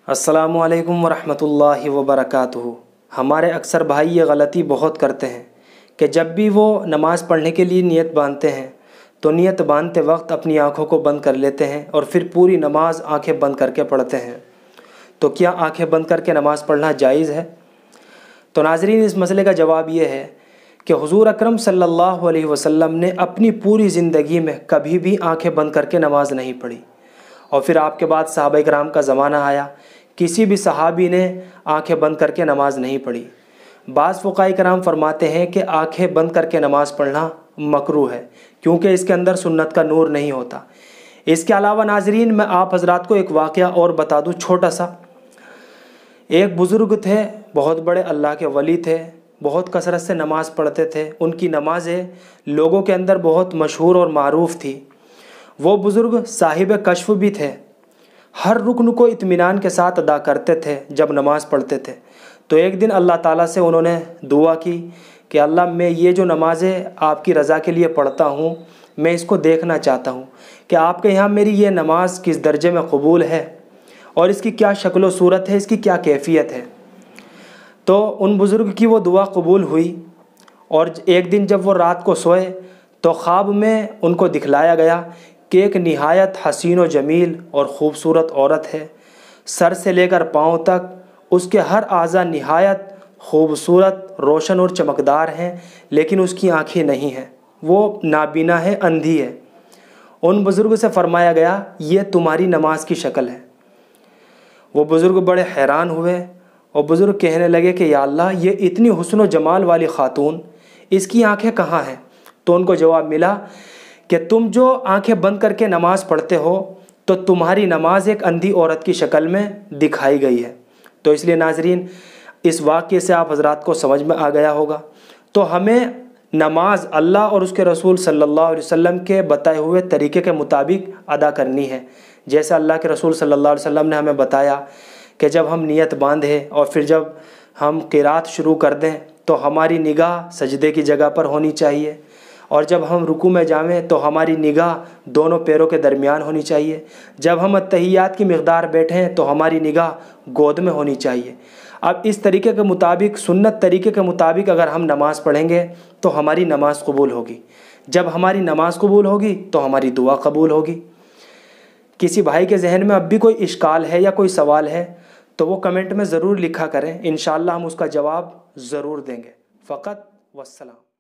السلام علیکم ورحمۃ اللہ وبرکاتہ۔ ہمارے اکثر بھائی یہ غلطی بہت کرتے ہیں کہ جب بھی وہ نماز پڑھنے کے لیے نیت باندھتے ہیں تو نیت باندھتے وقت اپنی آنکھوں کو بند کر لیتے ہیں اور پھر پوری نماز آنکھیں بند کر کے پڑھتے ہیں۔ تو کیا آنکھیں بند کر کے نماز پڑھنا جائز ہے؟ تو ناظرین، اس مسئلے کا جواب یہ ہے کہ حضور اکرم صلی اللہ علیہ وسلم نے اپنی پوری زندگی میں کبھی بھی آنکھیں بند کر کے نماز نہیں پڑھی، اور پھر آپ کے بعد صحابہ کرام کا زمانہ آیا، کسی بھی صحابی نے آنکھیں بند کر کے نماز نہیں پڑھی۔ بعض فقہاء کرام فرماتے ہیں کہ آنکھیں بند کر کے نماز پڑھنا مکروہ ہے، کیونکہ اس کے اندر سنت کا نور نہیں ہوتا۔ اس کے علاوہ ناظرین، میں آپ حضرات کو ایک واقعہ اور بتا دوں چھوٹا سا۔ ایک بزرگ تھے، بہت بڑے اللہ کے ولی تھے، بہت کثرت سے نماز پڑھتے تھے، ان کی نمازیں لوگوں کے اندر بہت مشہور اور معروف تھی۔ وہ بزرگ صاحب کشف بھی تھے، ہر رکن کو اطمینان کے ساتھ ادا کرتے تھے جب نماز پڑھتے تھے۔ تو ایک دن اللہ تعالیٰ سے انہوں نے دعا کی کہ اللہ، میں یہ جو نمازیں آپ کی رضا کے لیے پڑھتا ہوں، میں اس کو دیکھنا چاہتا ہوں کہ آپ کے یہاں میری یہ نماز کس درجے میں قبول ہے اور اس کی کیا شکل و صورت ہے، اس کی کیا کیفیت ہے۔ تو ان بزرگ کی وہ دعا قبول ہوئی، اور ایک دن جب وہ رات کو سوئے تو خواب میں ان کو دکھلایا گیا کہ ایک نہایت حسین و جمیل اور خوبصورت عورت ہے، سر سے لے کر پاؤں تک اس کے ہر اعضاء نہایت خوبصورت، روشن اور چمکدار ہیں، لیکن اس کی آنکھیں نہیں ہیں، وہ نابینا ہے، اندھی ہے۔ ان بزرگ سے فرمایا گیا، یہ تمہاری نماز کی شکل ہے۔ وہ بزرگ بڑے حیران ہوئے اور بزرگ کہنے لگے کہ یا اللہ، یہ اتنی حسن و جمال والی خاتون، اس کی آنکھیں کہاں ہیں؟ تو ان کو جواب ملا کہ تم جو آنکھیں بند کر کے نماز پڑھتے ہو تو تمہاری نماز ایک اندھی عورت کی شکل میں دکھائی گئی ہے۔ تو اس لیے ناظرین، اس واقعے سے آپ حضرات کو سمجھ میں آ گیا ہوگا۔ تو ہمیں نماز اللہ اور اس کے رسول صلی اللہ علیہ وسلم کے بتائے ہوئے طریقے کے مطابق ادا کرنی ہے، جیسے اللہ کے رسول صلی اللہ علیہ وسلم نے ہمیں بتایا کہ جب ہم نیت باندھیں اور پھر جب ہم قرات شروع کر دیں تو ہماری نگاہ سجدے کی جگہ پر ہونی چاہیے، اور جب ہم رکوع میں جاویں تو ہماری نگاہ دونوں پیروں کے درمیان ہونی چاہیے، جب ہم اتحیات کی مقدار بیٹھیں تو ہماری نگاہ گود میں ہونی چاہیے۔ اب اس طریقے کے مطابق، سنت طریقے کے مطابق اگر ہم نماز پڑھیں گے تو ہماری نماز قبول ہوگی۔ جب ہماری نماز قبول ہوگی تو ہماری دعا قبول ہوگی۔ کسی بھائی کے ذہن میں اب بھی کوئی اشکال ہے یا کوئی سوال ہے تو وہ کمنٹ میں ضرور لکھا کریں، انشاءاللہ ہم اس کا جواب ضرور دیں گے۔ فقط والسلام۔